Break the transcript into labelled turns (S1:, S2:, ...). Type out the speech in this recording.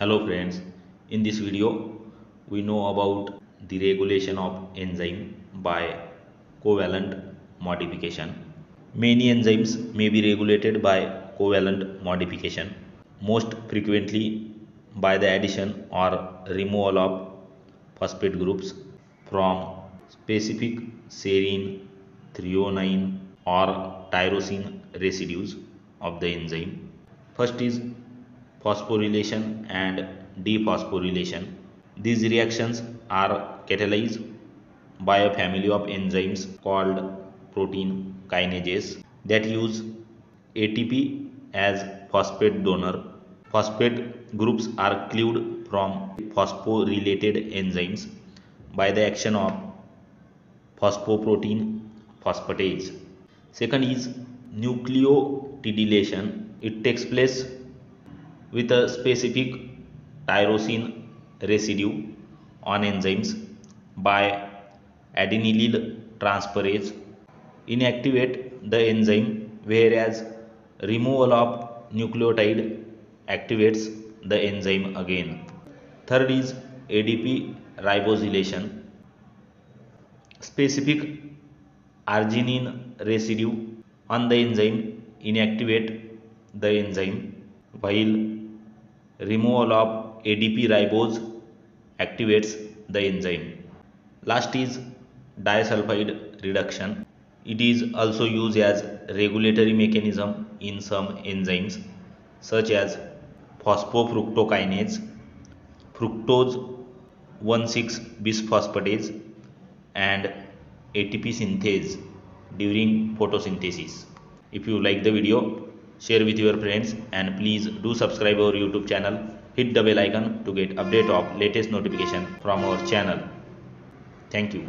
S1: Hello friends, in this video we know about the regulation of enzyme by covalent modification. Many enzymes may be regulated by covalent modification, most frequently by the addition or removal of phosphate groups from specific serine, threonine or tyrosine residues of the enzyme. First is phosphorylation and dephosphorylation. These reactions are catalyzed by a family of enzymes called protein kinases that use ATP as phosphate donor. Phosphate groups are cleaved from phosphorylated enzymes by the action of phosphoprotein phosphatase. Second is nucleotidylation. It takes place with a specific tyrosine residue on enzymes by adenylyl transferase inactivate the enzyme, whereas removal of nucleotide activates the enzyme again. Third is ADP ribosylation. Specific arginine residue on the enzyme inactivate the enzyme, while removal of ADP ribose activates the enzyme. Last is disulfide reduction. It is also used as regulatory mechanism in some enzymes such as phosphofructokinase, fructose 1,6 bisphosphatase and ATP synthase during photosynthesis. If you like the video, share with your friends and please do subscribe our YouTube channel. Hit the bell icon to get update of latest notification from our channel. Thank you.